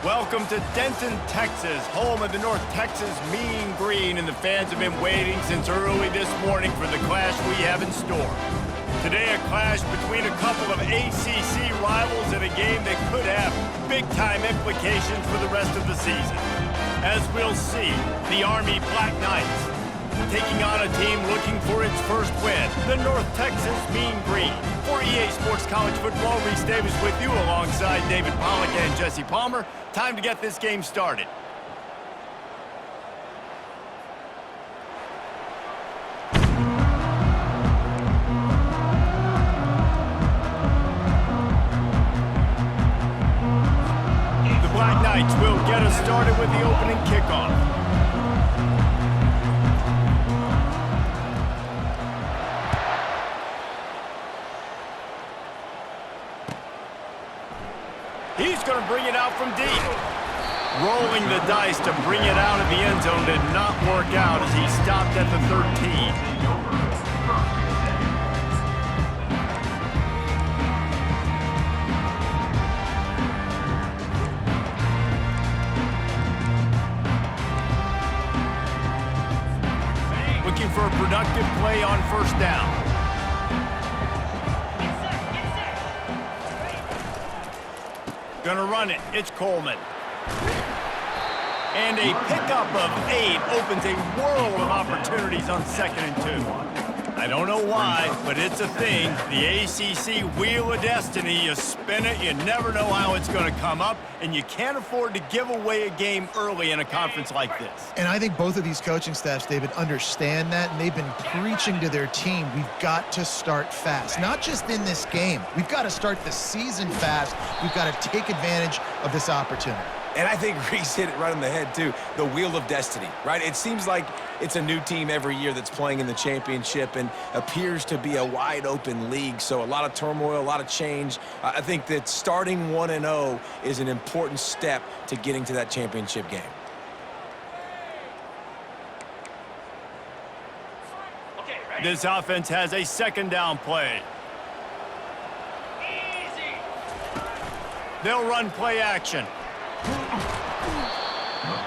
Welcome to Denton, Texas, home of the North Texas Mean Green, and the fans have been waiting since early this morning for the clash we have in store. Today, a clash between a couple of ACC rivals in a game that could have big-time implications for the rest of the season. As we'll see, the Army Black Knights taking on a team looking for its first win, the North Texas Mean Green. For EA Sports College Football, Reese Davis with you alongside David Pollack and Jesse Palmer. Time to get this game started. The Black Knights will get us started with the opening kickoff. He's going to bring it out from deep. Rolling the dice to bring it out of the end zone did not work out as he stopped at the 13. Looking for a productive play on first down. Gonna run it. It's Coleman. And a pickup of 8 opens a world of opportunities on 2nd and 2. I don't know why, but it's a thing. The ACC Wheel of Destiny, you spin it, you never know how it's going to come up, and you can't afford to give away a game early in a conference like this. And I think both of these coaching staffs, David, understand that, and they've been preaching to their team, we've got to start fast. Not just in this game. We've got to start the season fast. We've got to take advantage of this opportunity. And I think Reese hit it right on the head, too. The Wheel of Destiny, right? It seems like it's a new team every year that's playing in the championship and appears to be a wide-open league. So a lot of turmoil, a lot of change. I think that starting 1-0 is an important step to getting to that championship game. This offense has a 2nd down play. They'll run play action.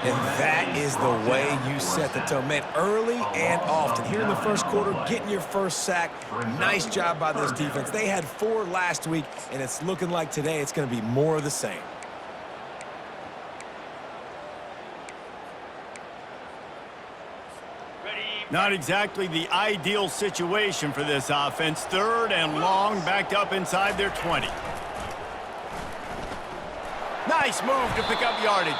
And that is the way you set the tone. Man, early and often. Here in the first quarter, getting your first sack. Nice job by this defense. They had 4 last week, and it's looking like today it's going to be more of the same. Not exactly the ideal situation for this offense. 3rd and long, backed up inside their 20. Nice move to pick up yardage.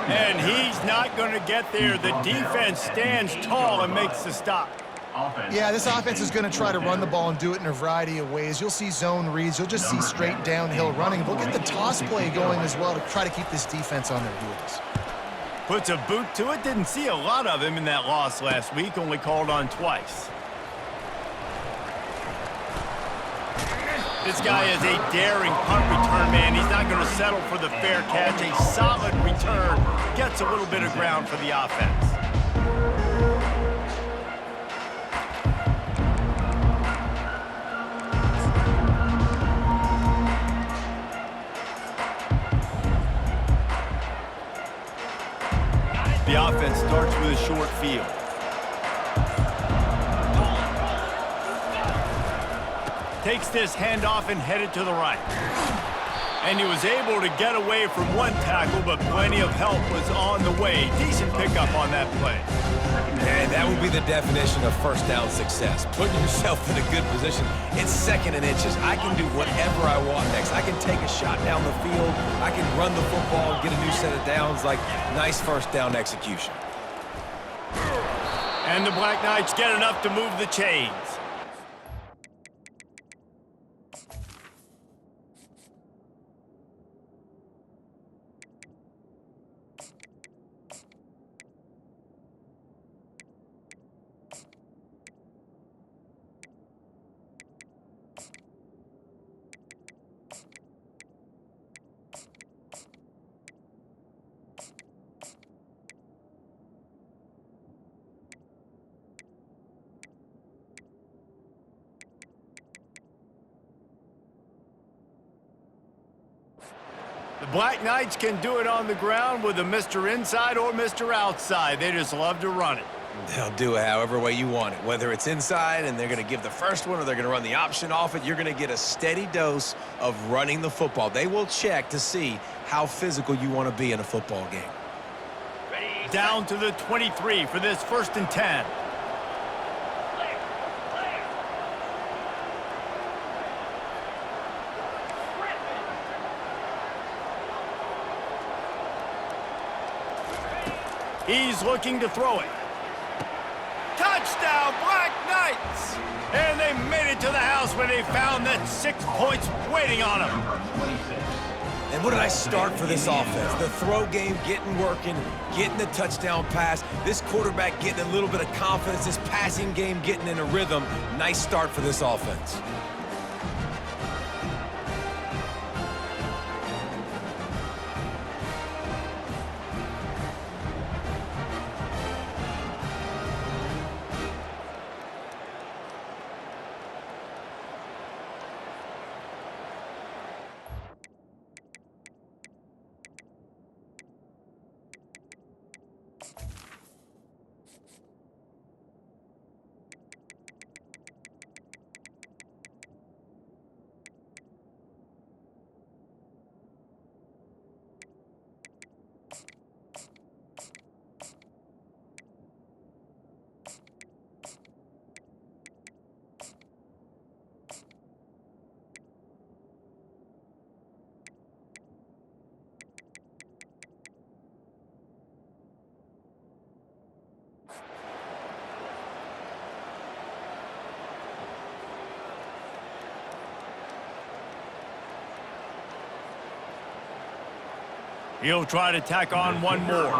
And he's not going to get there. The defense stands tall and makes the stop. Yeah, this offense is going to try to run the ball and do it in a variety of ways. You'll see zone reads. You'll just see straight downhill running. We'll get the toss play going as well to try to keep this defense on their heels. Puts a boot to it. Didn't see a lot of him in that loss last week. Only called on twice. This guy is a daring punt return man. He's not going to settle for the fair catch. A solid return gets a little bit of ground for the offense. The offense starts with a short field. Takes this handoff and headed to the right. And he was able to get away from one tackle, but plenty of help was on the way. Decent pickup on that play. And that would be the definition of first down success. Putting yourself in a good position. It's 2nd and inches. I can do whatever I want next. I can take a shot down the field. I can run the football and get a new set of downs. Like, nice first down execution. And the Black Knights get enough to move the chains. Black Knights can do it on the ground with a Mr. Inside or Mr. Outside. They just love to run it. They'll do it however way you want it. Whether it's inside and they're going to give the first one or they're going to run the option off it, you're going to get a steady dose of running the football. They will check to see how physical you want to be in a football game. Down to the 23 for this 1st and 10. He's looking to throw it. Touchdown, Black Knights! And they made it to the house when they found that 6 points waiting on them. And what did I start for this offense? The throw game getting working, getting the touchdown pass. This quarterback getting a little bit of confidence. This passing game getting in a rhythm. Nice start for this offense. He'll try to tack on one more.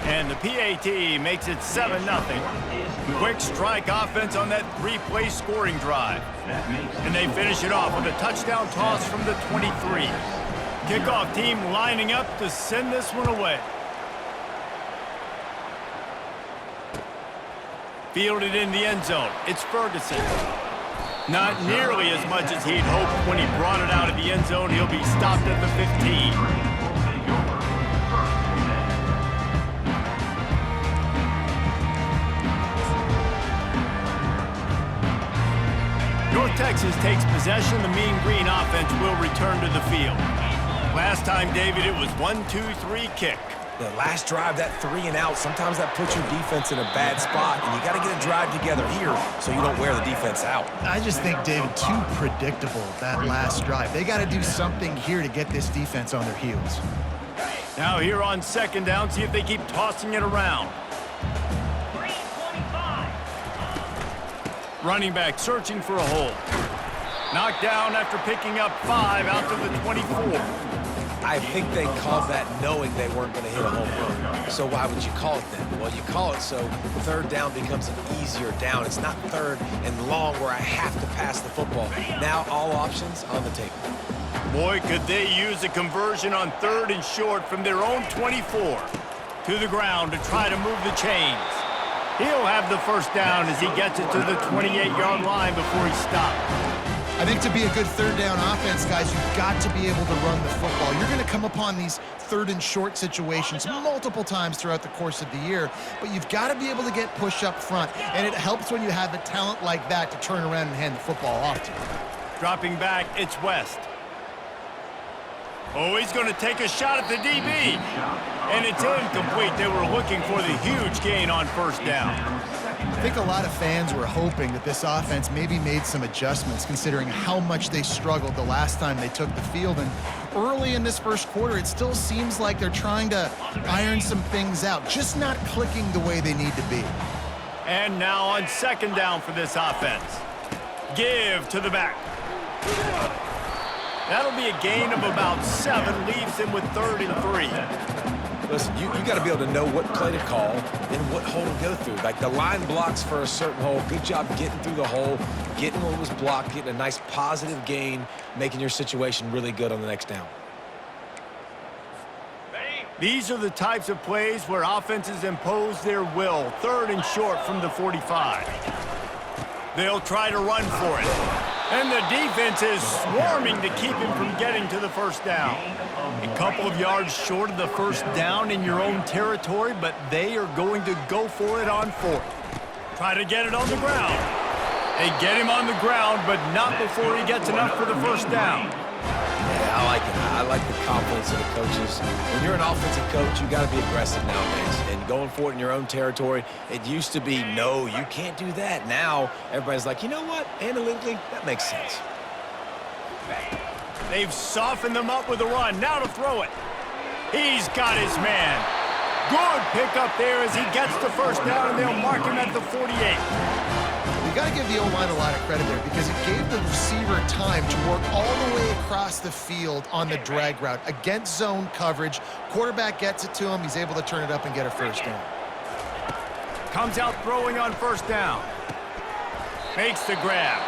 And the PAT makes it 7-0. Quick strike offense on that 3-play scoring drive. And they finish it off with a touchdown toss from the 23. Kickoff team lining up to send this one away. Fielded in the end zone. It's Ferguson. Not nearly as much as he'd hoped when he brought it out of the end zone. He'll be stopped at the 15. North Texas takes possession. The Mean Green offense will return to the field. Last time, David, it was 1-2-3 kick. The last drive, that 3 and out, sometimes that puts your defense in a bad spot, and you got to get a drive together here so you don't wear the defense out. I just think, David, too predictable, that last drive. They got to do something here to get this defense on their heels. Now here on 2nd down, see if they keep tossing it around. Running back searching for a hole. Knocked down after picking up 5 out to the 24. I think they called that knowing they weren't going to hit a home run. So why would you call it then? Well, you call it so 3rd down becomes an easier down. It's not 3rd and long where I have to pass the football. Now all options on the table. Boy, could they use a conversion on 3rd and short from their own 24. To the ground to try to move the chains. He'll have the 1st down as he gets it to the 28-yard line before he stops. I think to be a good 3rd down offense, guys, you've got to be able to run the football. You're going to come upon these 3rd and short situations multiple times throughout the course of the year, but you've got to be able to get push up front, and it helps when you have a talent like that to turn around and hand the football off to you. Dropping back, it's West. Oh, he's going to take a shot at the DB, and it's incomplete. They were looking for the huge gain on 1st down. I think a lot of fans were hoping that this offense maybe made some adjustments considering how much they struggled the last time they took the field. And early in this 1st quarter, it still seems like they're trying to iron some things out, just not clicking the way they need to be. And now on 2nd down for this offense. Give to the back. That'll be a gain of about 7, leaves him with 3rd and 3. Listen, you got to be able to know what play to call and what hole to go through. Like the line blocks for a certain hole. Good job getting through the hole, getting what was blocked, getting a nice positive gain, making your situation really good on the next down. These are the types of plays where offenses impose their will. 3rd and short from the 45. They'll try to run for it. And the defense is swarming to keep him from getting to the first down. A couple of yards short of the first down in your own territory, but they are going to go for it on fourth. Try to get it on the ground. They get him on the ground, but not before he gets enough for the first down. Yeah, I like it. I like the confidence of the coaches. When you're an offensive coach, you got to be aggressive nowadays. And going for it in your own territory, it used to be, no, you can't do that. Now, everybody's like, you know what? Analytically, that makes sense. They've softened them up with a run. Now to throw it. He's got his man. Good pickup there as he gets the first down, and they'll mark him at the 48. You got to give the O-line a lot of credit there because it gave the receiver time to work all the way across the field on the drag route against zone coverage. Quarterback gets it to him. He's able to turn it up and get a first down. Comes out throwing on first down. Makes the grab.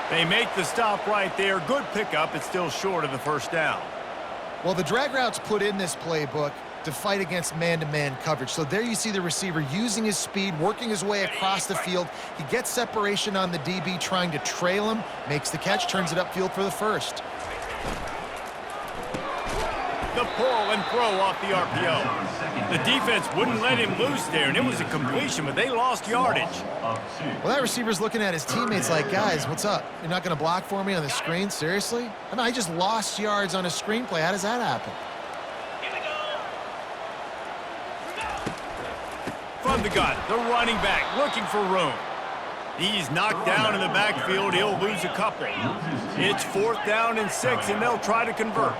They make the stop right there. Good pickup. It's still short of the first down. Well, the drag route's put in this playbook to fight against man-to-man coverage. So there you see the receiver using his speed, working his way across the field. He gets separation on the DB, trying to trail him, makes the catch, turns it upfield for the first. The pull and throw off the RPO. The defense wouldn't let him loose there, and it was a completion, but they lost yardage. Well, that receiver's looking at his teammates like, guys, what's up? You're not going to block for me on the screen? Seriously? I mean, I just lost yards on a screenplay. How does that happen? From the gun, the running back looking for room. He's knocked down in the backfield. He'll lose a couple. It's 4th down and 6, and they'll try to convert.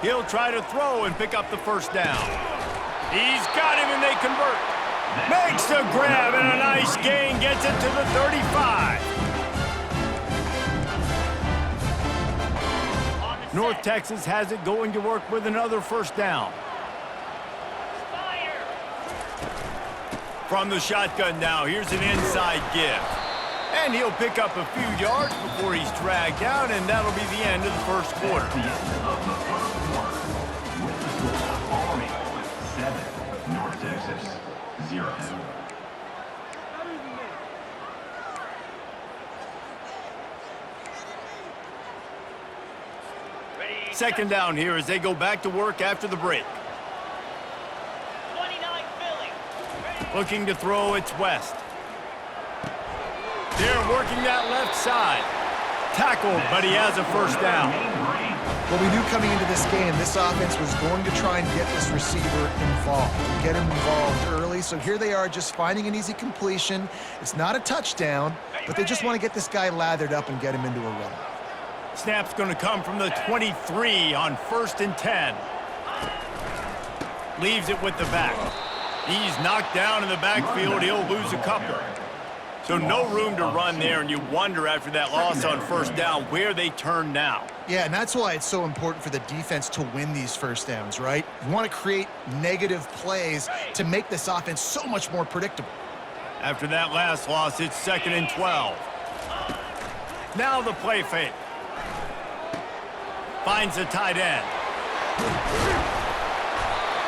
He'll try to throw and pick up the first down. He's got him, and they convert. Makes the grab, and a nice gain gets it to the 35. North Texas has it going to work with another first down. From the shotgun now, here's an inside give. And he'll pick up a few yards before he's dragged down, and that'll be the end of the first quarter. The end of the first quarter. With the score Army 7, North Texas 0. Second down here as they go back to work after the break. Looking to throw, it's West. They're working that left side. Tackled, but he has a first down. Well, we knew coming into this game, this offense was going to try and get this receiver involved, get him involved early. So here they are just finding an easy completion. It's not a touchdown, but they just want to get this guy lathered up and get him into a run. Snap's going to come from the 23 on 1st and 10. Leaves it with the back. He's knocked down in the backfield. He'll lose a couple. So no room to run there, and you wonder after that loss on first down where they turn now. Yeah, and that's why it's so important for the defense to win these first downs, right? You want to create negative plays to make this offense so much more predictable. After that last loss, it's 2nd and 12. Now the play fake. Finds a tight end.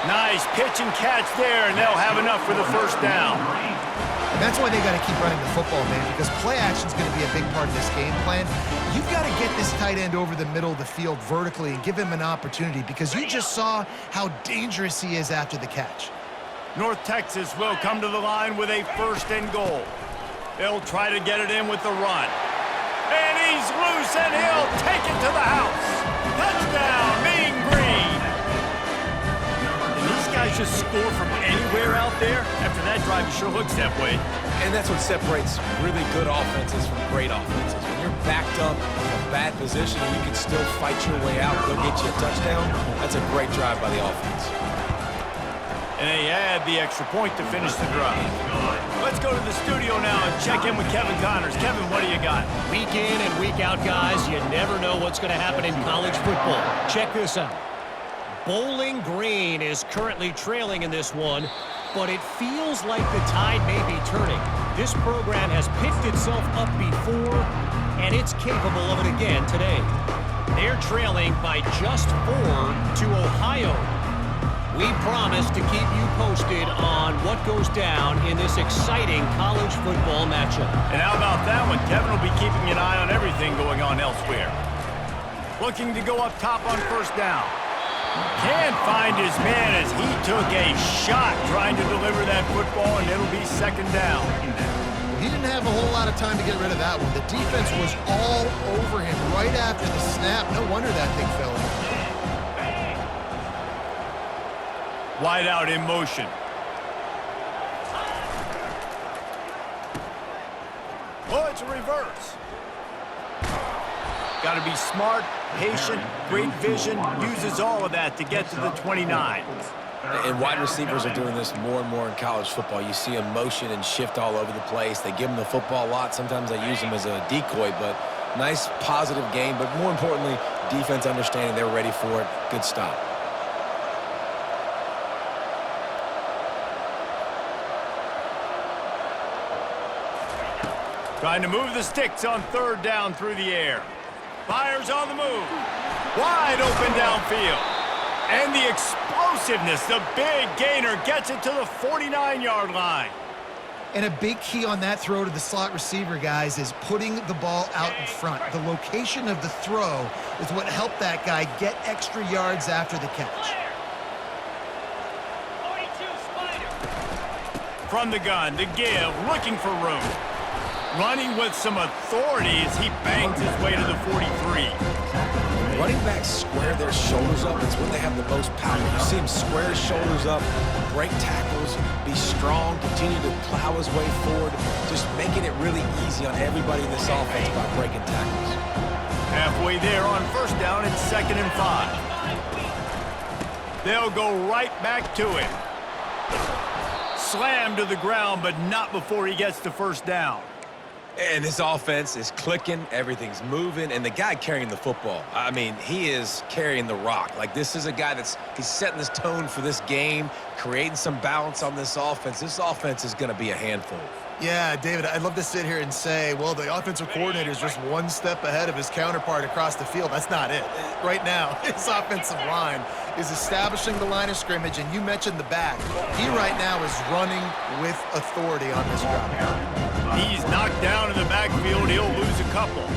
Nice pitch and catch there, and they'll have enough for the first down. And that's why they got to keep running the football, man, because play action is going to be a big part of this game plan. You've got to get this tight end over the middle of the field vertically and give him an opportunity because you just saw how dangerous he is after the catch. North Texas will come to the line with a 1st and goal. They'll try to get it in with the run. And he's loose, and he'll take it to the house. Touchdown, Mean Green. And these guys just score from anywhere out there. After that drive, it sure looks that way. And that's what separates really good offenses from great offenses. When you're backed up in a bad position and you can still fight your way out and go get you a touchdown, that's a great drive by the offense. And they add the extra point to finish the drive. Let's go to the studio now and check in with Kevin Connors. Kevin, what do you got? Week in and week out, guys, you never know what's going to happen in college football. Check this out. Bowling Green is currently trailing in this one, but it feels like the tide may be turning. This program has picked itself up before, and it's capable of it again today. They're trailing by just 4 to Ohio. We promise to keep you posted on what goes down in this exciting college football matchup. And how about that one? Kevin will be keeping an eye on everything going on elsewhere. Looking to go up top on first down. Can't find his man as he took a shot trying to deliver that football, and it'll be second down. He didn't have a whole lot of time to get rid of that one. The defense was all over him right after the snap. No wonder that thing fell in. Wide out in motion. Oh, it's a reverse. Got to be smart, patient, great vision. Uses all of that to get to the 29. And wide receivers are doing this more and more in college football. You see them motion and shift all over the place. They give them the football a lot. Sometimes they use them as a decoy, but nice positive game. But more importantly, defense understanding they were ready for it. Good stop. Trying to move the sticks on third down through the air. Fires on the move. Wide open downfield. And the explosiveness, the big gainer gets it to the 49-yard line. And a big key on that throw to the slot receiver, guys, is putting the ball out in front. The location of the throw is what helped that guy get extra yards after the catch. From the gun, to give, looking for room. Running with some authority as he bangs his way to the 43. Running backs square their shoulders up. It's when they have the most power. You see him square his shoulders up, break tackles, be strong, continue to plow his way forward, just making it really easy on everybody in this offense by breaking tackles. Halfway there on first down, it's 2nd and 5. They'll go right back to him. Slammed to the ground, but not before he gets to first down. And this offense is clicking, everything's moving, and the guy carrying the football, I mean, he is carrying the rock. Like, this is a guy he's setting this tone for this game, creating some balance on this offense. This offense is going to be a handful. Yeah, David, I'd love to sit here and say, well, the offensive coordinator is just one step ahead of his counterpart across the field. That's not it. Right now, his offensive line is establishing the line of scrimmage, and you mentioned the back. He right now is running with authority on this drive. He's knocked down in the backfield. He'll lose a couple.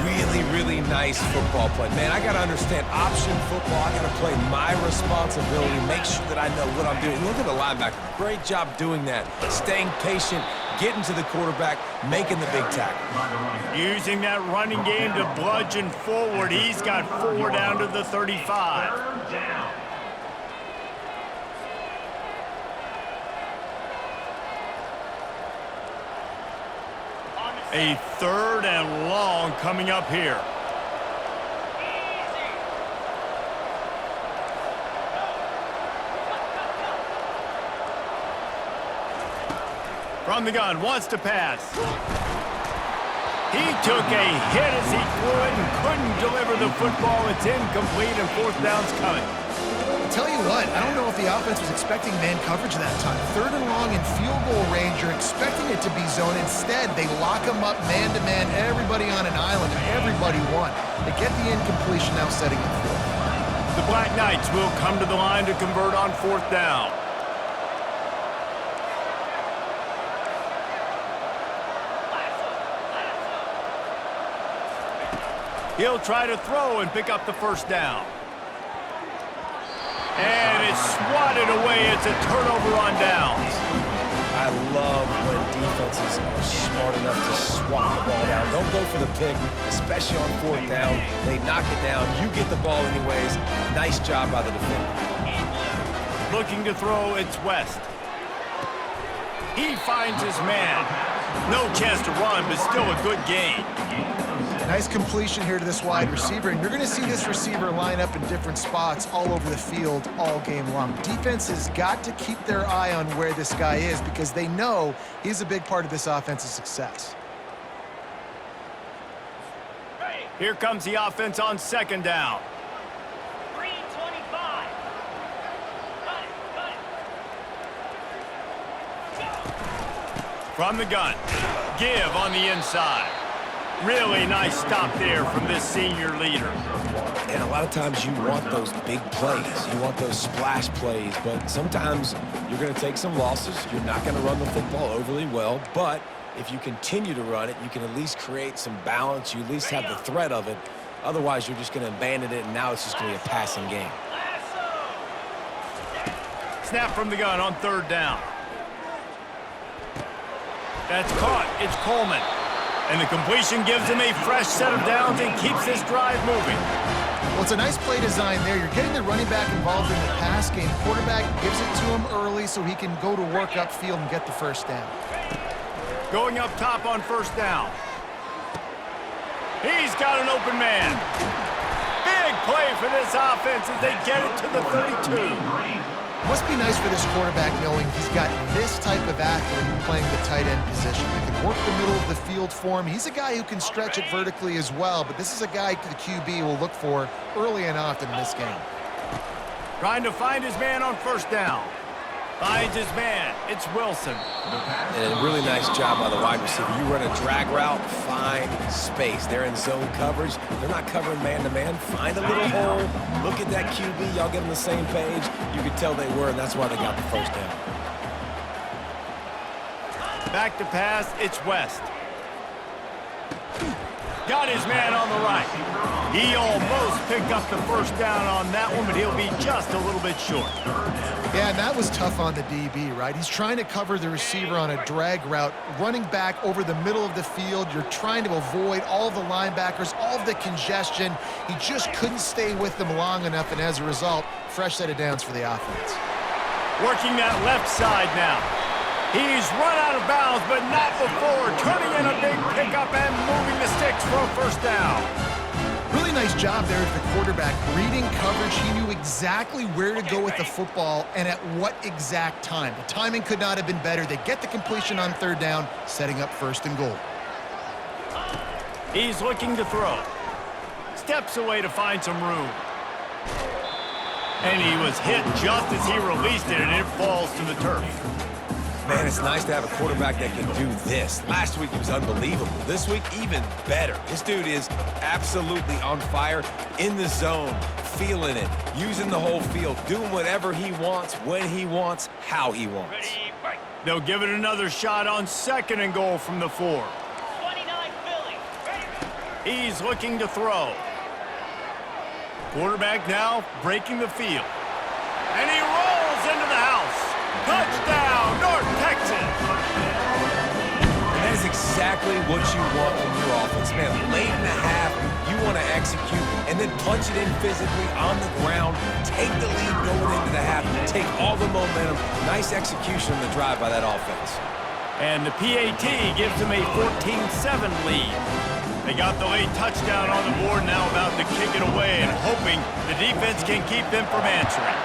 Really, really nice football play. Man, I got to understand option football. I got to play my responsibility, make sure that I know what I'm doing. Look at the linebacker. Great job doing that. Staying patient, getting to the quarterback, making the big tackle. Using that running game to bludgeon forward. He's got 4 down to the 35. A 3rd and long coming up here. From the gun, wants to pass. He took a hit as he threw it and couldn't deliver the football. It's incomplete and 4th down's coming. Tell you what, I don't know if the offense was expecting man coverage that time. 3rd and long in field goal range, you're expecting it to be zone. Instead, they lock them up man-to-man, everybody on an island, and everybody won. They get the incompletion, now setting it 4th. The Black Knights will come to the line to convert on 4th down. He'll try to throw and pick up the 1st down. And it's swatted away. It's a turnover on downs. I love when defenses are smart enough to swat the ball down. Don't go for the pick, especially on 4th down. They knock it down. You get the ball anyways. Nice job by the defender. Looking to throw, it's West. He finds his man. No chance to run, but still a good gain. Nice completion here to this wide receiver, and you're going to see this receiver line up in different spots all over the field all game long. Defense has got to keep their eye on where this guy is because they know he's a big part of this offense's success. Here comes the offense on 2nd down. From the gun, give on the inside. Really nice stop there from this senior leader. And a lot of times you want those big plays. You want those splash plays, but sometimes you're going to take some losses. You're not going to run the football overly well, but if you continue to run it, you can at least create some balance. You at least have the threat of it. Otherwise, you're just going to abandon it, and now it's just going to be a passing game. Snap from the gun on 3rd down. That's caught. It's Coleman. And the completion gives him a fresh set of downs and keeps this drive moving. Well, it's a nice play design there. You're getting the running back involved in the pass game. Quarterback gives it to him early so he can go to work upfield and get the 1st down. Going up top on 1st down. He's got an open man. Big play for this offense as they get it to the 32. Must be nice for this quarterback knowing he's got this type of athlete playing the tight end position. They can work the middle of the field for him. He's a guy who can stretch it vertically as well, but this is a guy the QB will look for early and often in this game. Trying to find his man on 1st down. Finds his man. It's Wilson. And a really nice job by the wide receiver. You run a drag route, find space. They're in zone coverage. They're not covering man-to-man. Find a little hole. Look at that QB. Y'all get on the same page. You could tell they were, and that's why they got the 1st down. Back to pass. It's West. Got his man on the right. He almost picked up the 1st down on that one, but he'll be just a little bit short. Yeah, and that was tough on the DB, right? He's trying to cover the receiver on a drag route, running back over the middle of the field. You're trying to avoid all the linebackers, all of the congestion. He just couldn't stay with them long enough, and as a result, fresh set of downs for the offense. Working that left side now. He's run out of bounds, but not before. Turning in a big pickup and moving the sticks for a 1st down. Really nice job there at the quarterback. Reading coverage, he knew exactly where to go with the football and at what exact time. The timing could not have been better. They get the completion on 3rd down, setting up 1st and goal. He's looking to throw. Steps away to find some room. And he was hit just as he released it, and it falls to the turf. Man, it's nice to have a quarterback that can do this. Last week, he was unbelievable. This week, even better. This dude is absolutely on fire, in the zone, feeling it, using the whole field, doing whatever he wants, when he wants, how he wants. They'll give it another shot on 2nd and goal from the 4. 29 Philly. He's looking to throw. Quarterback now breaking the field. And he rolls into the house. Touchdown, North Texas! And that is exactly what you want from your offense, man. Late in the half, you want to execute and then punch it in physically on the ground, take the lead going into the half, take all the momentum. Nice execution on the drive by that offense. And the PAT gives them a 14-7 lead. They got the late touchdown on the board, now about to kick it away and hoping the defense can keep them from answering.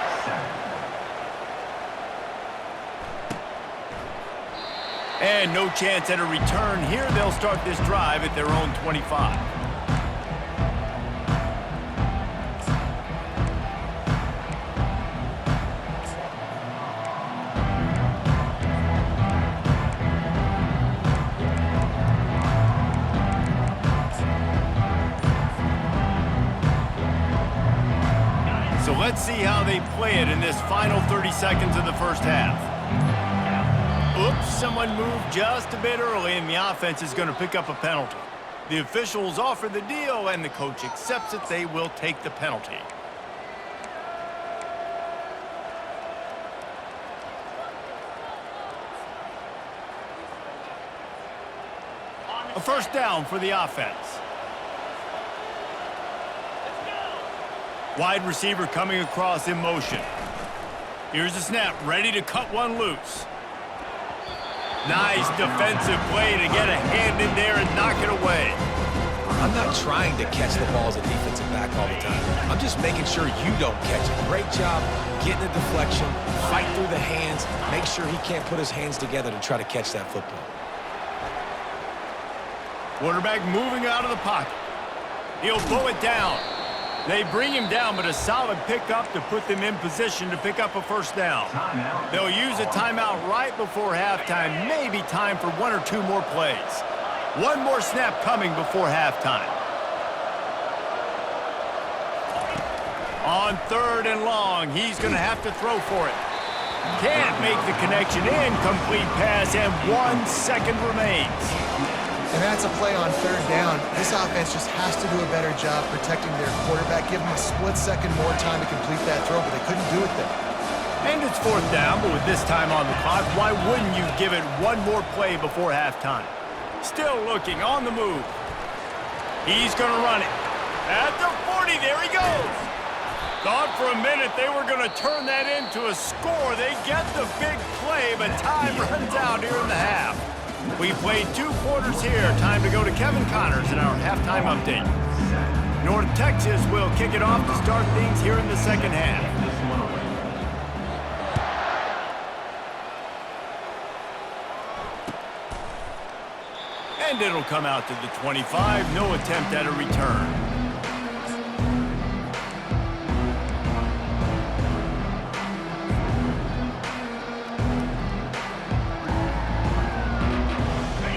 And no chance at a return here. They'll start this drive at their own 25. So let's see how they play it in this final 30 seconds of the 1st half. Oops, someone moved just a bit early, and the offense is going to pick up a penalty. The officials offer the deal, and the coach accepts it. They will take the penalty. A 1st down for the offense. Wide receiver coming across in motion. Here's the snap, ready to cut one loose. Nice defensive play to get a hand in there and knock it away. I'm not trying to catch the ball as a defensive back all the time. I'm just making sure you don't catch it. Great job getting a deflection, fight through the hands, make sure he can't put his hands together to try to catch that football. Quarterback moving out of the pocket. He'll blow it down. They bring him down, but a solid pickup to put them in position to pick up a 1st down. They'll use a timeout right before halftime, maybe time for 1 or 2 more plays. One more snap coming before halftime. On 3rd and long, he's going to have to throw for it. Can't make the connection. Incomplete pass, and 1 second remains. And that's a play on 3rd down. This offense just has to do a better job protecting their quarterback. Give them a split second more time to complete that throw, but they couldn't do it there. And it's 4th down, but with this time on the clock, why wouldn't you give it one more play before halftime? Still looking, on the move. He's going to run it. At the 40, there he goes. Thought for a minute they were going to turn that into a score. They get the big play, but time runs out here in the half. We played 2 quarters here. Time to go to Kevin Connors in our halftime update. North Texas will kick it off to start things here in the second half. And it'll come out to the 25. No attempt at a return.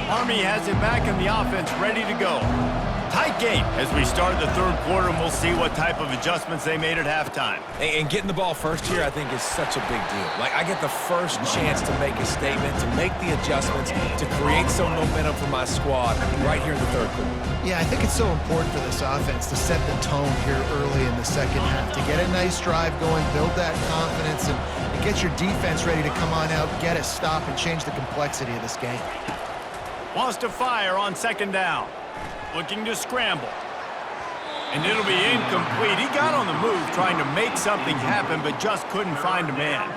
Army has it back in the offense, ready to go. Tight game as we start the 3rd quarter, and we'll see what type of adjustments they made at halftime. And getting the ball first here, I think, is such a big deal. Like, I get the first chance to make a statement, to make the adjustments, to create some momentum for my squad right here in the 3rd quarter. Yeah, I think it's so important for this offense to set the tone here early in the second half, to get a nice drive going, build that confidence, and get your defense ready to come on out, get a stop, and change the complexity of this game. Wants to fire on 2nd down. Looking to scramble. And it'll be incomplete. He got on the move trying to make something happen, but just couldn't find a man.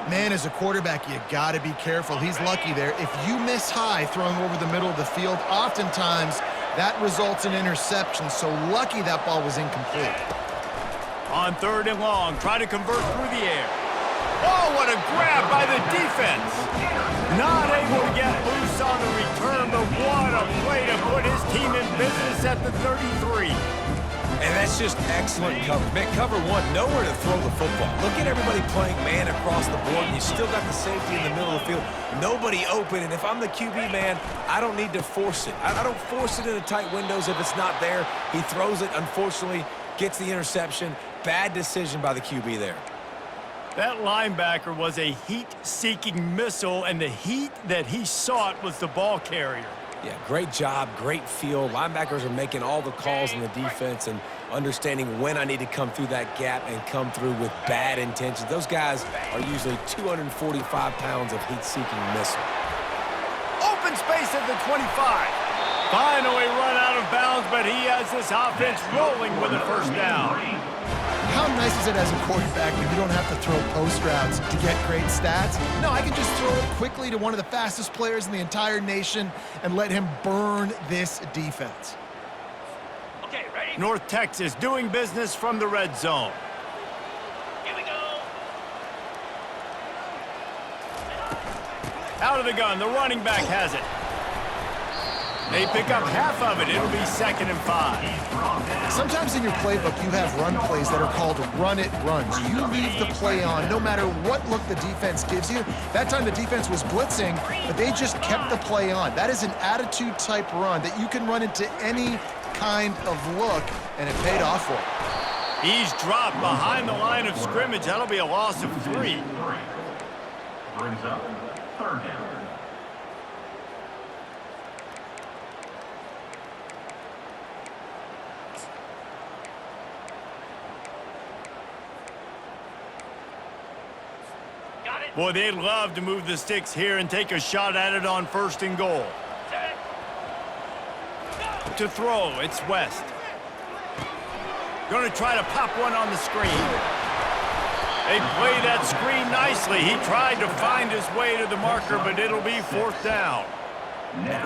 Man, as a quarterback, you got to be careful. He's lucky there. If you miss high throwing over the middle of the field, oftentimes that results in interception. So lucky that ball was incomplete. On 3rd and long, try to convert through the air. Oh, what a grab by the defense. Not able to get loose on the return, but what a play to put his team in business at the 33. And that's just excellent coverage. Man, cover 1, nowhere to throw the football. Look at everybody playing man across the board, and you still got the safety in the middle of the field. Nobody open, and if I'm the QB, man, I don't need to force it. I don't force it into tight windows if it's not there. He throws it, unfortunately, gets the interception. Bad decision by the QB there. That linebacker was a heat-seeking missile, and the heat that he sought was the ball carrier. Yeah, great job, great feel. Linebackers are making all the calls in the defense and understanding when I need to come through that gap and come through with bad intentions. Those guys are usually 245 pounds of heat-seeking missile. Open space at the 25. Finally run out of bounds, but he has this offense rolling with a 1st down. How nice is it as a quarterback when you don't have to throw post routes to get great stats? No, I can just throw it quickly to one of the fastest players in the entire nation and let him burn this defense. Okay, ready? North Texas doing business from the red zone. Here we go. Out of the gun, the running back has it. They pick up half of it. It'll be 2nd and 5. Sometimes in your playbook, you have run plays that are called run-it runs. You leave the play on no matter what look the defense gives you. That time the defense was blitzing, but they just kept the play on. That is an attitude-type run that you can run into any kind of look, and it paid off for him. He's dropped behind the line of scrimmage. That'll be a loss of 3. Brings up 3rd down. Boy, they'd love to move the sticks here and take a shot at it on 1st and goal. To throw, it's West. Going to try to pop one on the screen. They play that screen nicely. He tried to find his way to the marker, but it'll be 4th down.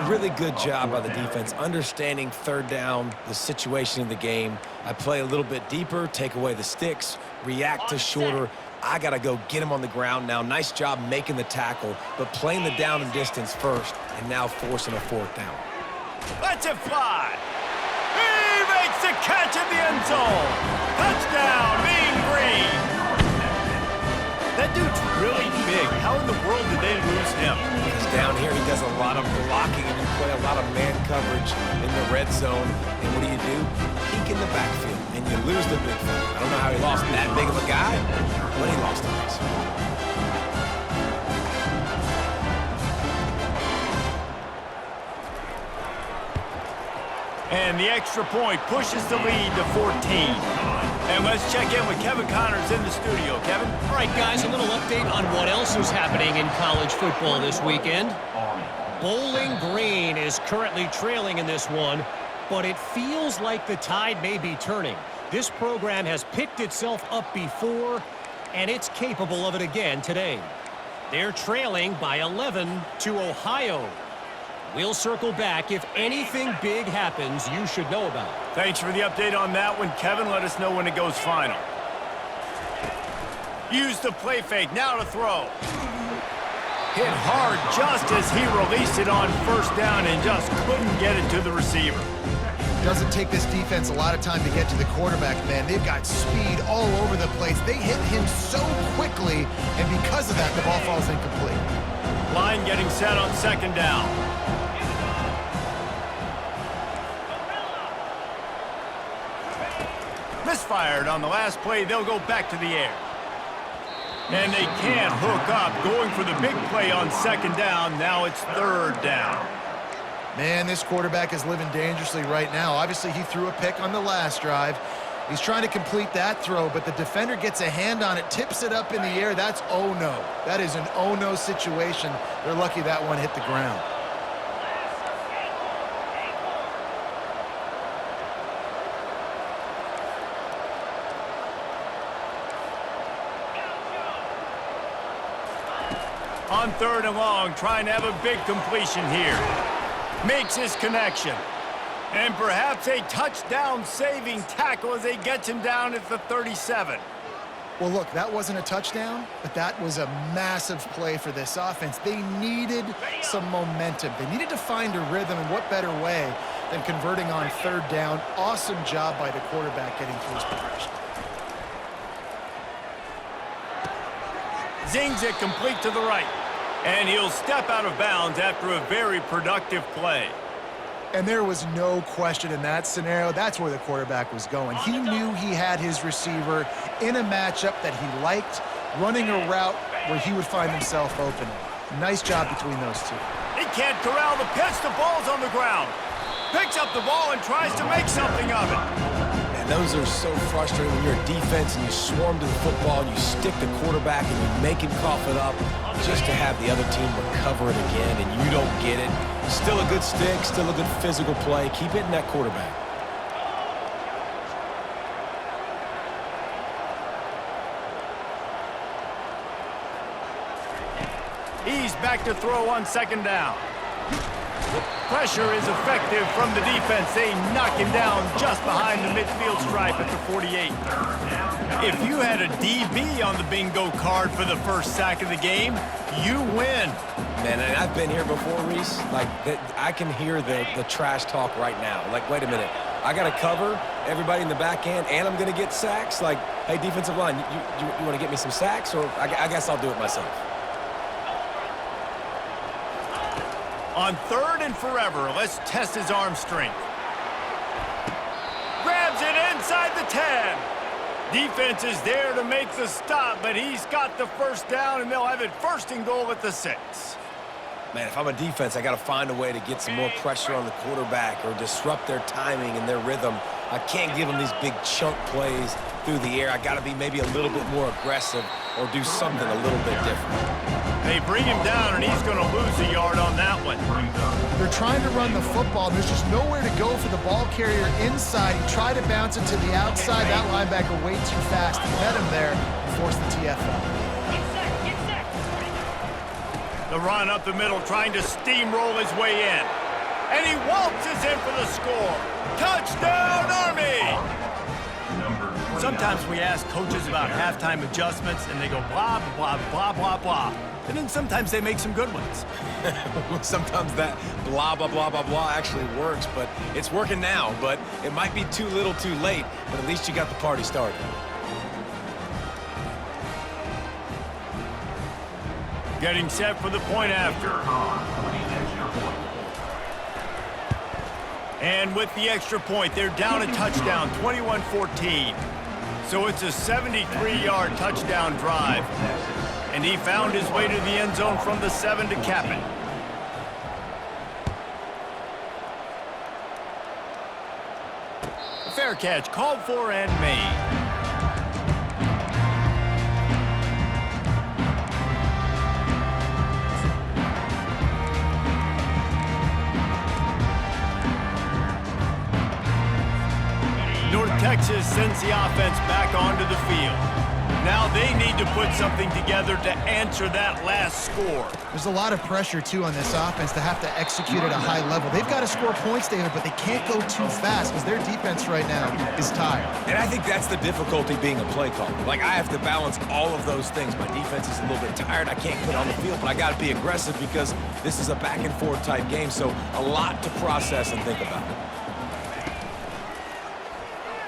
Really good job by the defense, understanding 3rd down, the situation in the game. I play a little bit deeper, take away the sticks, react to shorter. I got to go get him on the ground now. Nice job making the tackle, but playing the down and distance first, and now forcing a 4th down. Lets it fly. He makes the catch in the end zone. Touchdown, Mean Green. That dude's really big. How How in the world did they lose him? Because down here he does a lot of blocking and you play a lot of man coverage in the red zone. And what do? Peek in the backfield, and you lose the big fella. I don't know how he lost that big of a guy, but he lost him. And the extra point pushes the lead to 14. And let's check in with Kevin Connors in the studio. Kevin? All right, guys, a little update on what else is happening in college football this weekend. Bowling Green is currently trailing in this one, but it feels like the tide may be turning. This program has picked itself up before, and it's capable of it again today. They're trailing by 11 to Ohio. We'll circle back. If anything big happens, you should know about it. Thanks for the update on that one, Kevin. Let us know when it goes final. Use the play fake. Now to throw. Hit hard just as he released it on first down and just couldn't get it to the receiver. Doesn't take this defense a lot of time to get to the quarterback, man. They've got speed all over the place. They hit him so quickly, and because of that, the ball falls incomplete. Line getting set on second down. Misfired on the last play. They'll go back to the air. And they can't hook up. Going for the big play on second down. Now it's third down. Man, this quarterback is living dangerously right now. Obviously, he threw a pick on the last drive. He's trying to complete that throw, but the defender gets a hand on it, tips it up in the air. That's oh-no. That is an oh-no situation. They're lucky that one hit the ground. On third and long, trying to have a big completion here. Makes his connection. And perhaps a touchdown-saving tackle as they get him down at the 37. Well, look, that wasn't a touchdown, but that was a massive play for this offense. They needed some momentum. They needed to find a rhythm, and what better way than converting on third down. Awesome job by the quarterback getting through his progression. Zings it complete to the right. And he'll step out of bounds after a very productive play. And there was no question in that scenario. That's where the quarterback was going. He knew he had his receiver in a matchup that he liked, running a route where he would find himself open. Nice job between those two. He can't corral the pitch. The ball's on the ground. Picks up the ball and tries to make something of it. And those are so frustrating when you're a defense and you swarm to the football, and you stick the quarterback and you make him cough it up just to have the other team recover it again, and you don't get it. Still a good stick, still a good physical play. Keep hitting that quarterback. He's back to throw on second down. Pressure is effective from the defense. They knock him down just behind the midfield stripe at the 48. If you had a DB on the bingo card for the first sack of the game, you win. Man, and I've been here before, Reese. Like, I can hear the trash talk right now. Like, wait a minute. I got to cover everybody in the back end, and I'm going to get sacks? Like, hey, defensive line, you want to get me some sacks? Or I guess I'll do it myself. On third and forever, let's test his arm strength. Grabs it inside the 10. Defense is there to make the stop, but he's got the first down, and they'll have it first and goal at the 6. Man, if I'm a defense, I got to find a way to get some more pressure on the quarterback or disrupt their timing and their rhythm. I can't give them these big chunk plays through the air. I got to be maybe a little bit more aggressive or do something a little bit different. They bring him down, and he's going to lose a yard on that one. They're trying to run the football, and there's just nowhere to go for the ball carrier inside. He tried to bounce it to the outside. That linebacker way too fast. He met him there and forced the TFL. The run up the middle, trying to steamroll his way in. And he waltzes in for the score. Touchdown, Army! Sometimes we ask coaches about halftime adjustments, and they go blah, blah, blah, blah, blah. And then sometimes they make some good ones. Sometimes that blah, blah, blah, blah, blah actually works, but it's working now. But it might be too little too late, but at least you got the party started. Getting set for the point after. And with the extra point, they're down a touchdown, 21-14. So it's a 73-yard touchdown drive. And he found his way to the end zone from the 7 to cap it. A fair catch called for and made. North Texas sends the offense back onto the field. Now they need to put something together to answer that last score. There's a lot of pressure, too, on this offense to have to execute at a high level. They've got to score points, David, but they can't go too fast because their defense right now is tired. And I think that's the difficulty being a play caller. Like, I have to balance all of those things. My defense is a little bit tired. I can't get on the field, but I got to be aggressive because this is a back-and-forth type game, so a lot to process and think about.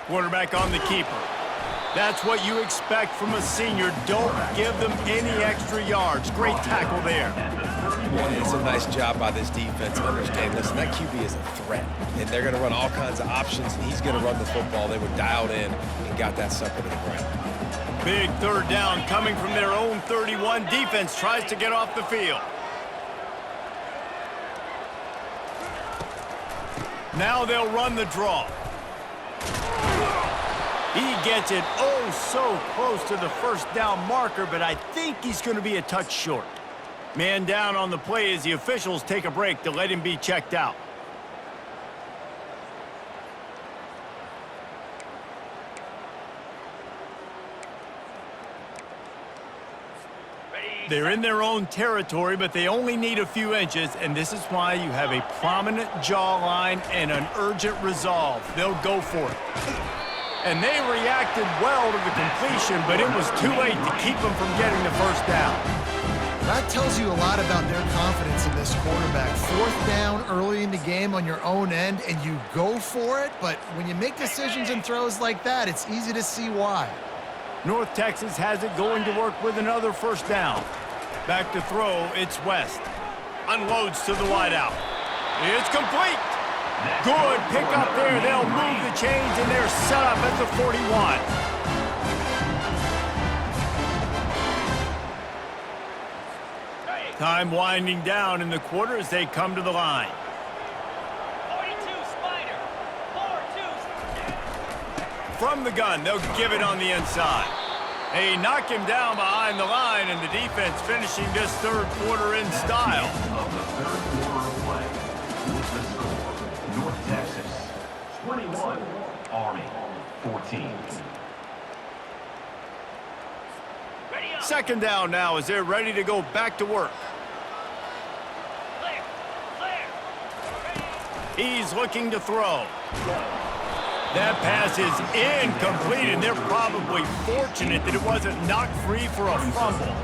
Quarterback on the keeper. That's what you expect from a senior. Don't give them any extra yards. Great tackle there. Yeah, it's a nice job by this defense. Understand, listen, that QB is a threat, and they're going to run all kinds of options, and he's going to run the football. They were dialed in and got that sucker to the ground. Big third down coming from their own 31. Defense tries to get off the field. Now they'll run the draw. He gets it oh so close to the first down marker, but I think he's going to be a touch short. Man down on the play as the officials take a break to let him be checked out. They're in their own territory, but they only need a few inches, and this is why you have a prominent jawline and an urgent resolve. They'll go for it. And they reacted well to the completion, but it was too late to keep them from getting the first down. That tells you a lot about their confidence in this quarterback. Fourth down early in the game on your own end, and you go for it, but when you make decisions and throws like that, it's easy to see why. North Texas has it going to work with another first down. Back to throw, it's West. Unloads to the wideout. It's complete. Good pick up there. They'll move the chains, and they're set up at the 41. Time winding down in the quarter as they come to the line. 42, Spider. 4-2. From the gun, they'll give it on the inside. They knock him down behind the line, and the defense finishing this third quarter in style. Of the third quarter of play, with the score, North Texas 21, Army 14. Ready up. Second down now as they're ready to go back to work. Clear. Ready. He's looking to throw. That pass is incomplete, and they're probably fortunate that it wasn't knocked free for a fumble.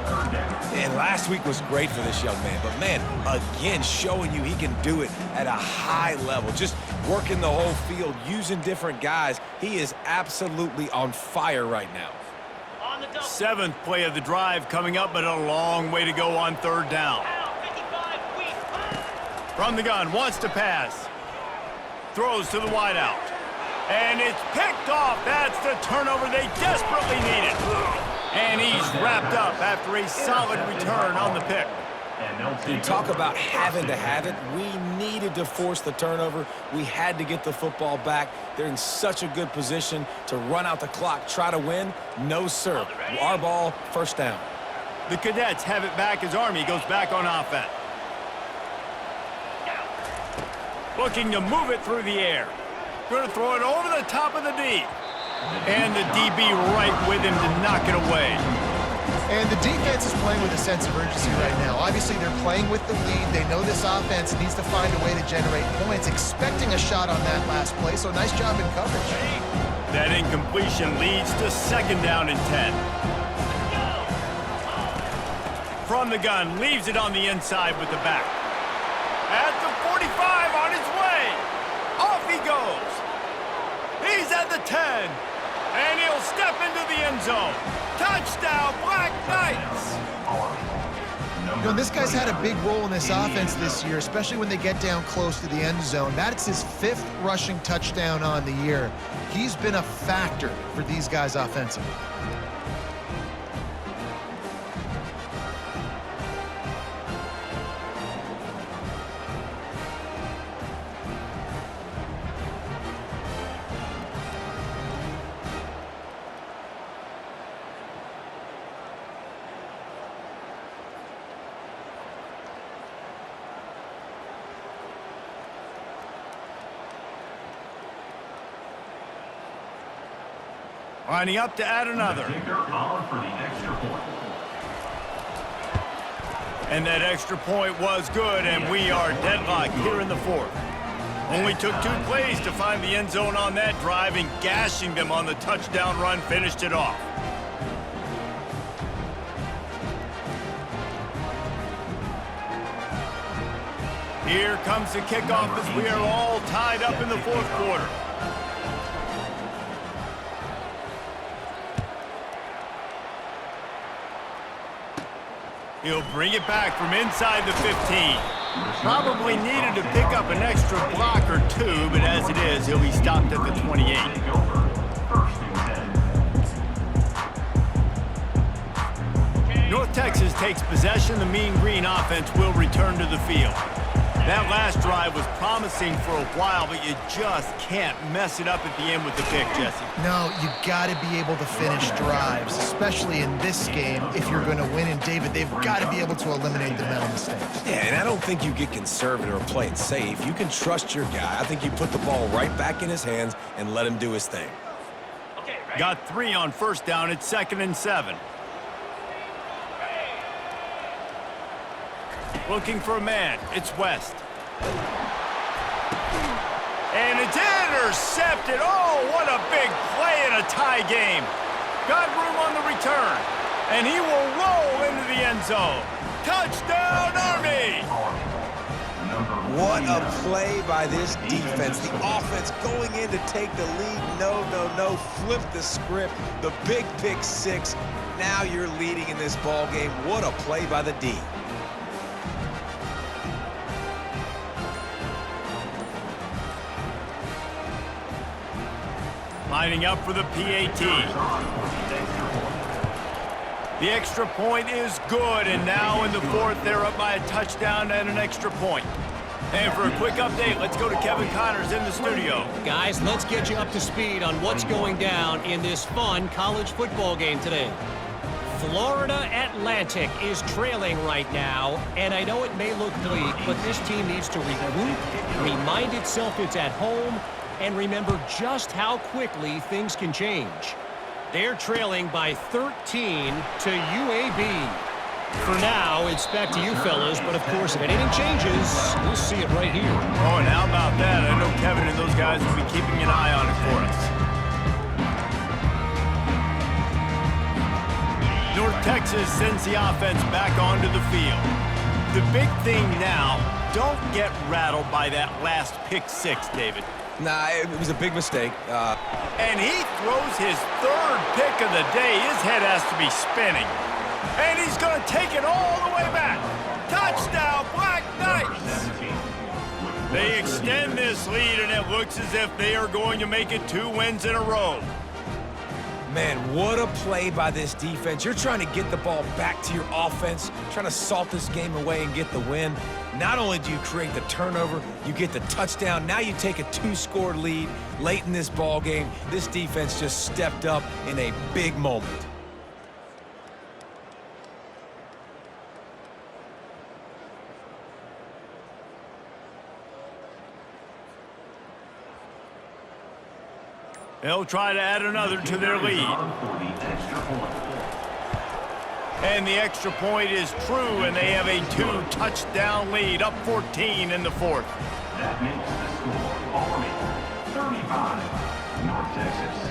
And last week was great for this young man, but man, again, showing you he can do it at a high level, just working the whole field, using different guys. He is absolutely on fire right now. On the double. Seventh play of the drive coming up, but a long way to go on third down. Out. 55. Weak. From the gun, wants to pass. Throws to the wideout. And it's picked off. That's the turnover they desperately needed. And he's wrapped up after a solid return on the pick. You talk about having to have it. We needed to force the turnover. We had to get the football back. They're in such a good position to run out the clock, try to win. No, sir. Our ball, first down. The Cadets have it back as Army goes back on offense. Looking to move it through the air. Going to throw it over the top of the D. And the DB right with him to knock it away. And the defense is playing with a sense of urgency right now. Obviously, they're playing with the lead. They know this offense needs to find a way to generate points, expecting a shot on that last play, so nice job in coverage. That incompletion leads to second down and 10. From the gun, leaves it on the inside with the back. At the 45, on his way. Off he goes. He's at the 10. And he'll step into the end zone. Touchdown, Black Knights. You know, this guy's had a big role in this offense this year, especially when they get down close to the end zone. That's his 5th rushing touchdown on the year. He's been a factor for these guys offensively. Lining up to add another. Kicker on for the extra point. And that extra point was good, and we are deadlocked here in the 4th. Only took 2 plays to find the end zone on that drive, and gashing them on the touchdown run finished it off. Here comes the kickoff as we are all tied up in the 4th quarter. He'll bring it back from inside the 15. Probably needed to pick up an extra block or 2, but as it is, he'll be stopped at the 28. Take over. 1st and 10. North Texas takes possession. The Mean Green offense will return to the field. That last drive was promising for a while, but you just can't mess it up at the end with the pick, Jesse. No, you got to be able to finish drives, especially in this game. If you're going to win, and David, they've got to be able to eliminate the mental mistakes. Yeah, and I don't think you get conservative or play it safe. You can trust your guy. I think you put the ball right back in his hands and let him do his thing. Okay, ready? Got 3 on 1st down. It's 2nd and 7. Looking for a man. It's West. And it's intercepted. Oh, what a big play in a tie game. Got room on the return. And he will roll into the end zone. Touchdown, Army! What a play by this defense. The offense going in to take the lead. No. Flip the script. The big pick 6. Now you're leading in this ball game. What a play by the D. Lining up for the PAT. The extra point is good, and now in the 4th, they're up by a touchdown and an extra point. And for a quick update, let's go to Kevin Connors in the studio. Guys, let's get you up to speed on what's going down in this fun college football game today. Florida Atlantic is trailing right now, and I know it may look bleak, but this team needs to regroup, remind itself it's at home, and remember just how quickly things can change. They're trailing by 13 to UAB. For now, it's back to you fellas, but of course, if anything changes, we'll see it right here. Oh, and how about that? I know Kevin and those guys will be keeping an eye on it for us. North Texas sends the offense back onto the field. The big thing now, don't get rattled by that last pick 6, David. Nah, it was a big mistake. And he throws his 3rd pick of the day. His head has to be spinning. And he's going to take it all the way back. Touchdown, Black Knights! They extend this lead, and it looks as if they are going to make it 2 wins in a row. Man, what a play by this defense. You're trying to get the ball back to your offense, trying to salt this game away and get the win. Not only do you create the turnover, you get the touchdown. Now you take a 2-score lead late in this ball game. This defense just stepped up in a big moment. They'll try to add another to their lead. And the extra point is true, and they have a 2-touchdown lead, up 14 in the 4th. That makes the score Army 35, North Texas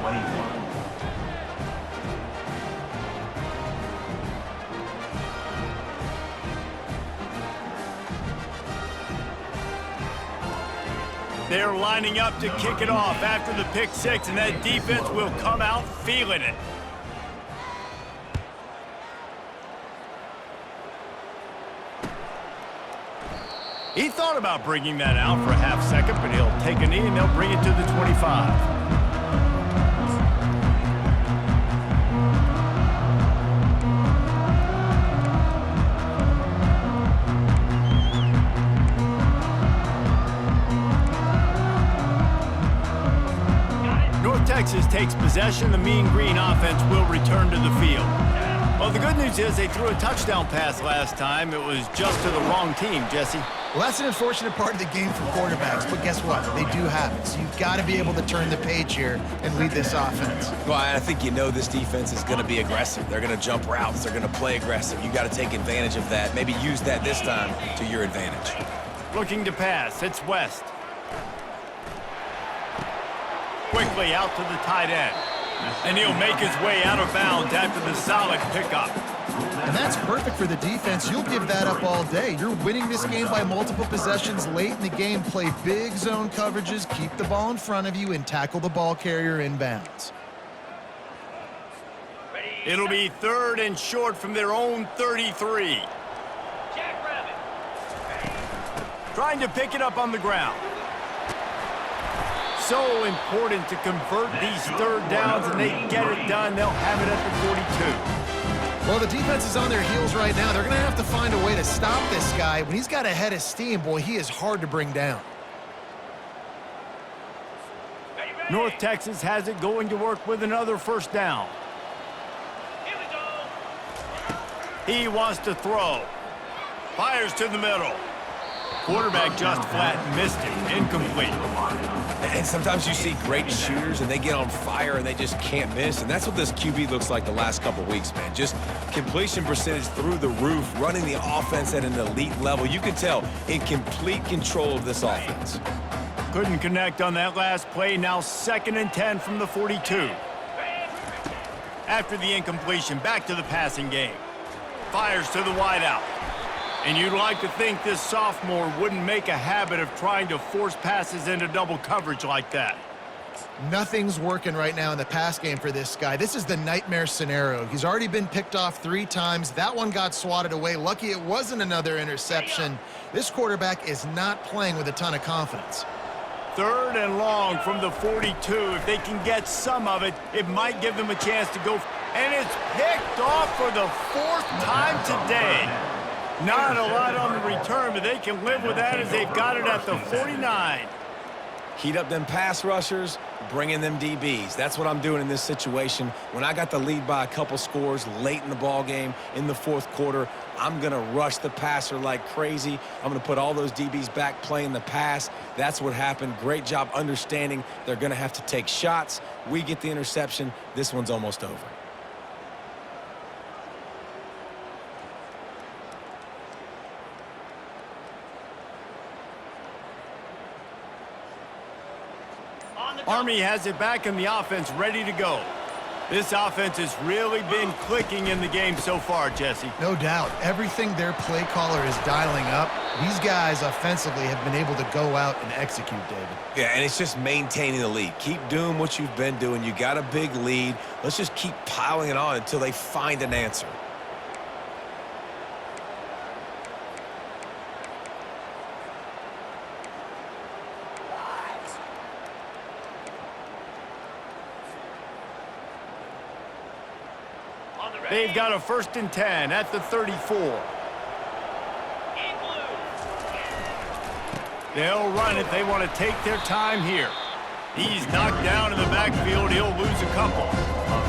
21. They're lining up to kick it off after the pick 6, and that defense will come out feeling it. He thought about bringing that out for a half second, but he'll take a knee and they'll bring it to the 25. North Texas takes possession. The Mean Green offense will return to the field. Well, the good news is they threw a touchdown pass last time. It was just to the wrong team, Jesse. Well, that's an unfortunate part of the game for quarterbacks, but guess what? They do have it. So you've got to be able to turn the page here and lead this offense. Well, I think you know this defense is going to be aggressive. They're going to jump routes. They're going to play aggressive. You got to take advantage of that. Maybe use that this time to your advantage. Looking to pass. It's West. Quickly out to the tight end. And he'll make his way out of bounds after the solid pickup. And that's perfect for the defense. You'll give that up all day. You're winning this game by multiple possessions late in the game. Play big zone coverages, keep the ball in front of you, and tackle the ball carrier inbounds. It'll be 3rd and short from their own 33. Jackrabbit. Trying to pick it up on the ground. So important to convert these 3rd downs, and they get it done. They'll have it at the 42. Well, the defense is on their heels right now. They're going to have to find a way to stop this guy. When he's got a head of steam, boy, he is hard to bring down. North Texas has it, going to work with another 1st down. Here we go. He wants to throw. Fires to the middle. Quarterback just flat missed it. Incomplete. And sometimes you see great shooters, and they get on fire, and they just can't miss. And that's what this QB looks like the last couple weeks, man. Just completion percentage through the roof, running the offense at an elite level. You can tell in complete control of this offense. Couldn't connect on that last play. Now 2nd and 10 from the 42. After the incompletion, back to the passing game. Fires to the wideout. And you'd like to think this sophomore wouldn't make a habit of trying to force passes into double coverage like that. Nothing's working right now in the pass game for this guy. This is the nightmare scenario. He's already been picked off 3 times. That one got swatted away. Lucky it wasn't another interception. This quarterback is not playing with a ton of confidence. 3rd and long from the 42. If they can get some of it, it might give them a chance to go. And it's picked off for the 4th time today. Not a lot on the return, but they can live with that as they've got it at the 49. Heat up them pass rushers, bring in them DBs. That's what I'm doing in this situation. When I got the lead by a couple scores late in the ball game in the 4th quarter, I'm going to rush the passer like crazy. I'm going to put all those DBs back playing the pass. That's what happened. Great job understanding they're going to have to take shots. We get the interception. This one's almost over. Army has it back in the offense, ready to go. This offense has really been clicking in the game so far, Jesse. No doubt. Everything their play caller is dialing up, these guys offensively have been able to go out and execute, David. Yeah, and it's just maintaining the lead. Keep doing what you've been doing. You got a big lead. Let's just keep piling it on until they find an answer. They've got a 1st and 10 at the 34. They'll run it. They want to take their time here. He's knocked down in the backfield. He'll lose a couple.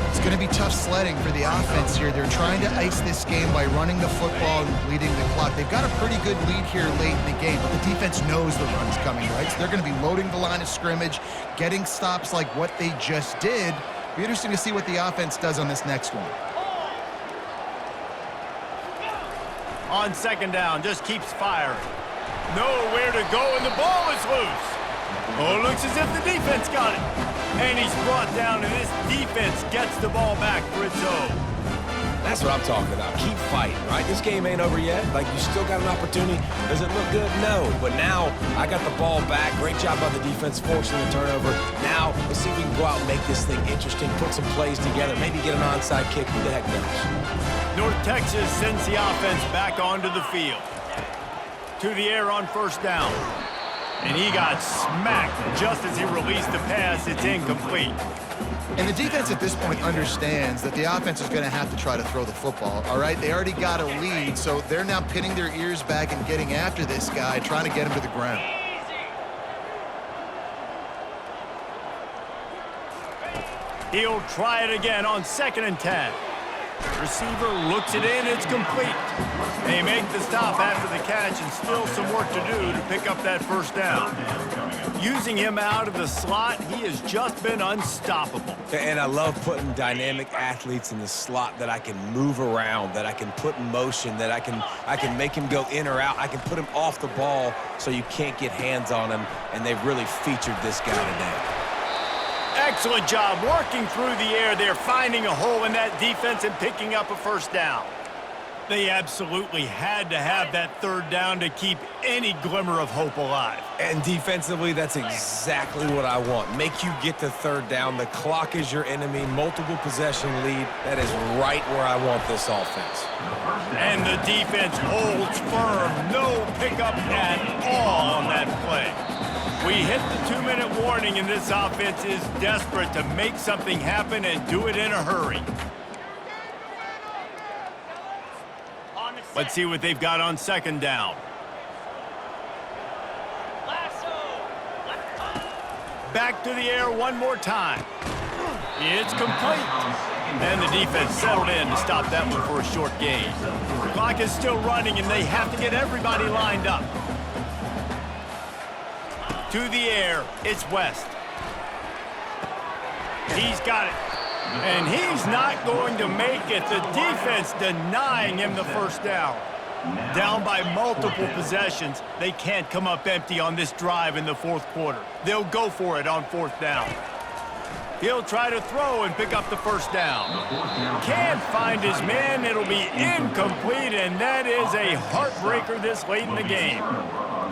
It's going to be tough sledding for the offense here. They're trying to ice this game by running the football and bleeding the clock. They've got a pretty good lead here late in the game, but the defense knows the run's coming, right? So they're going to be loading the line of scrimmage, getting stops like what they just did. Be interesting to see what the offense does on this next one. On 2nd down, just keeps firing. Nowhere to go, and the ball is loose. Oh, it looks as if the defense got it. And he's brought down, and this defense gets the ball back for its own. That's what I'm talking about. Keep fighting, right? This game ain't over yet. Like, you still got an opportunity. Does it look good? No. But now, I got the ball back. Great job by the defense, forcing the turnover. Now, let's see if we can go out and make this thing interesting, put some plays together, maybe get an onside kick. Who the heck knows? North Texas sends the offense back onto the field. To the air on first down. And he got smacked just as he released the pass. It's incomplete. And the defense at this point understands that the offense is going to have to try to throw the football, all right? They already got a lead, so they're now pinning their ears back and getting after this guy, trying to get him to the ground. He'll try it again on 2nd and 10. Receiver looks it in, it's complete. They make the stop after the catch and still some work to do to pick up that first down. Using him out of the slot, he has just been unstoppable. And I love putting dynamic athletes in the slot that I can move around, that I can put in motion, that I can make him go in or out. I can put him off the ball so you can't get hands on him, and they've really featured this guy today. Excellent job working through the air there, finding a hole in that defense and picking up a first down. They absolutely had to have that third down to keep any glimmer of hope alive. And defensively, that's exactly what I want. Make you get to third down. The clock is your enemy. Multiple possession lead. That is right where I want this offense. And the defense holds firm. No pickup at all on that play. We hit the 2-minute warning, and this offense is desperate to make something happen and do it in a hurry. Let's see what they've got on 2nd down. Back to the air one more time. It's complete. And the defense settled in to stop that one for a short gain. The clock is still running, and they have to get everybody lined up. To the air, it's West. He's got it. And he's not going to make it. The defense denying him the first down. Down by multiple possessions. They can't come up empty on this drive in the 4th quarter. They'll go for it on 4th down. He'll try to throw and pick up the first down. Can't find his man. It'll be incomplete, and that is a heartbreaker this late in the game.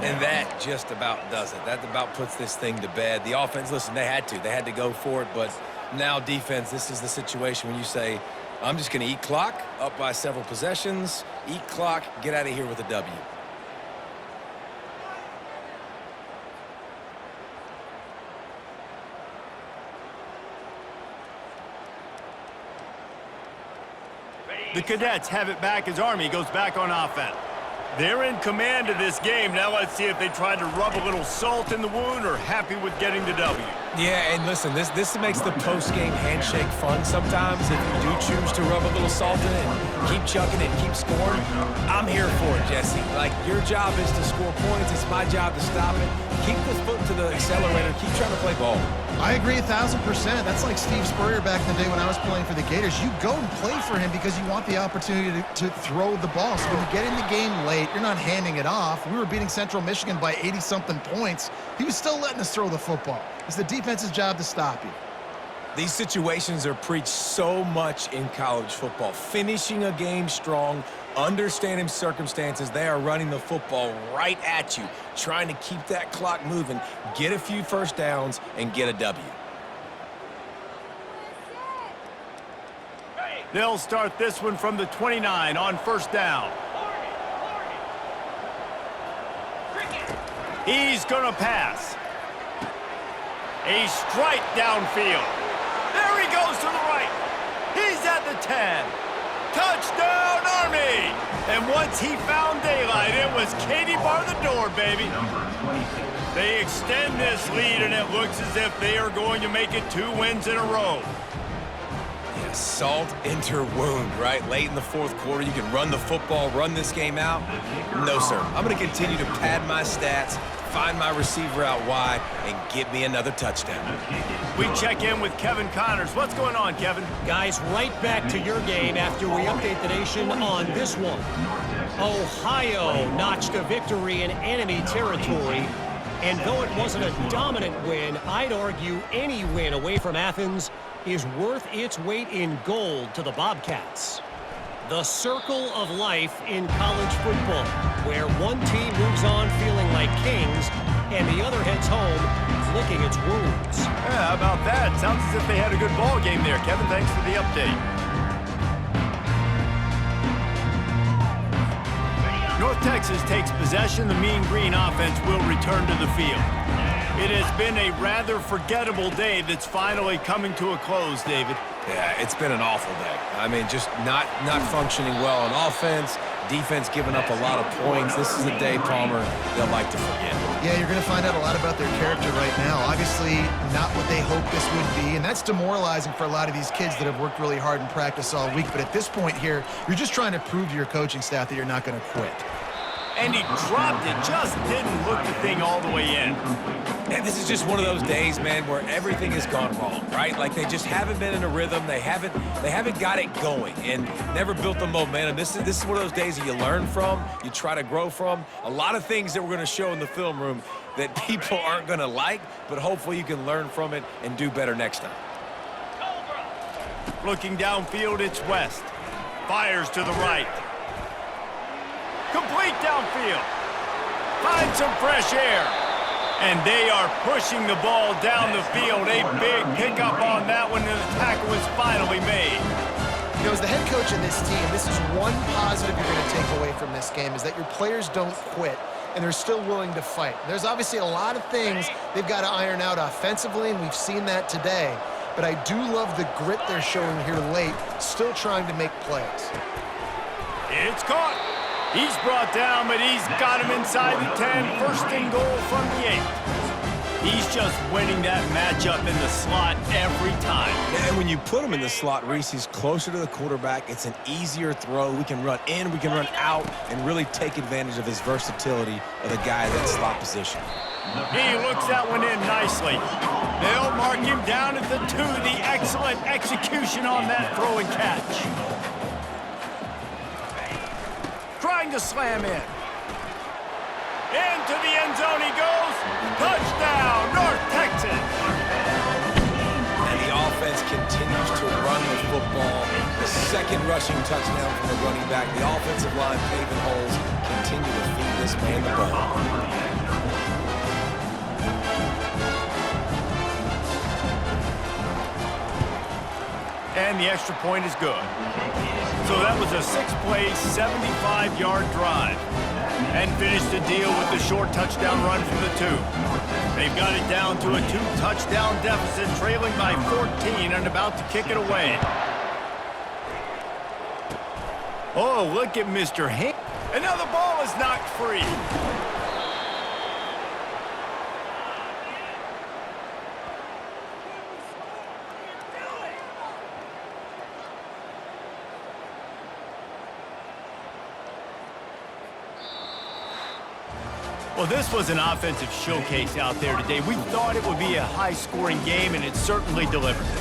And that just about does it. That about puts this thing to bed. The offense, listen, they had to go for it, but now defense, this is the situation when you say, I'm just going to eat clock, up by several possessions, eat clock, get out of here with a W. The Cadets have it back as Army goes back on offense. They're in command of this game. Now let's see if they try to rub a little salt in the wound or happy with getting the W. Yeah, and listen, this makes the post-game handshake fun sometimes. If you do choose to rub a little salt in it and keep chucking it and keep scoring, I'm here for it, Jesse. Like, your job is to score points. It's my job to stop it. Keep the foot to the accelerator. Keep trying to play ball. I agree 1,000%. That's like Steve Spurrier back in the day when I was playing for the Gators. You go and play for him because you want the opportunity to throw the ball. So when you get in the game late, you're not handing it off. We were beating Central Michigan by 80-something points. He was still letting us throw the football. It's the defense's job to stop you. These situations are preached so much in college football. Finishing a game strong, understanding circumstances. They are running the football right at you, trying to keep that clock moving, get a few first downs, and get a W. They'll start this one from the 29 on first down. He's going to pass. A strike downfield. There he goes to the right. He's at the 10. Touchdown, Army! And once he found daylight, it was Katie bar the door, baby. They extend this lead, and it looks as if they are going to make it 2 wins in a row. Yeah, salt into wound, right? Late in the 4th quarter, you can run the football, run this game out. No, sir. I'm going to continue to pad my stats, find my receiver out wide, and get me another touchdown. We check in with Kevin Connors. What's going on, Kevin? Guys, right back to your game after we update the nation on this one. Ohio notched a victory in enemy territory. And though it wasn't a dominant win, I'd argue any win away from Athens is worth its weight in gold to the Bobcats. The circle of life in college football, where one team moves on feeling like kings and the other heads home licking its wounds. Yeah, how about that? Sounds as if they had a good ball game there. Kevin, thanks for the update. North Texas takes possession, the Mean Green offense will return to the field. It has been a rather forgettable day that's finally coming to a close, David. Yeah, it's been an awful day. I mean, just not functioning well on offense, defense giving up a lot of points. This is a day, Palmer, they'll like to forget. Yeah, you're going to find out a lot about their character right now. Obviously, not what they hoped this would be, and that's demoralizing for a lot of these kids that have worked really hard in practice all week. But at this point here, you're just trying to prove to your coaching staff that you're not going to quit. And he dropped it, just didn't look the thing all the way in. And this is just one of those days, man, where everything has gone wrong, right? Like they just haven't been in a rhythm. They haven't got it going and never built the momentum. This is one of those days that you learn from, you try to grow from. A lot of things that we're going to show in the film room that people aren't going to like, but hopefully you can learn from it and do better next time. Looking downfield, it's West. Fires to the right. Complete downfield. Find some fresh air. And they are pushing the ball down the field. A big pickup on that one, and the tackle was finally made. You know, as the head coach of this team, this is one positive you're going to take away from this game, is that your players don't quit, and they're still willing to fight. There's obviously a lot of things they've got to iron out offensively, and we've seen that today. But I do love the grit they're showing here late, still trying to make plays. It's caught. He's brought down, but he's got him inside the 10. First and goal from the 8. He's just winning that matchup in the slot every time. And when you put him in the slot, Reese, he's closer to the quarterback. It's an easier throw. We can run in, we can run out, and really take advantage of his versatility of the guy in that slot position. He looks that one in nicely. They'll mark him down at the 2. The excellent execution on that throw and catch. Trying to slam in. Into the end zone he goes. Touchdown, North Texas. And the offense continues to run the football. The second rushing touchdown from the running back. The offensive line paving holes continue to feed this man the ball. And the extra point is good. So that was a 6-play, 75-yard drive. And finished the deal with the short touchdown run from the 2. They've got it down to a 2-touchdown deficit, trailing by 14 and about to kick it away. Oh, look at Mr. Hank. And now the ball is knocked free. Well, this was an offensive showcase out there today. We thought it would be a high-scoring game, and it certainly delivered.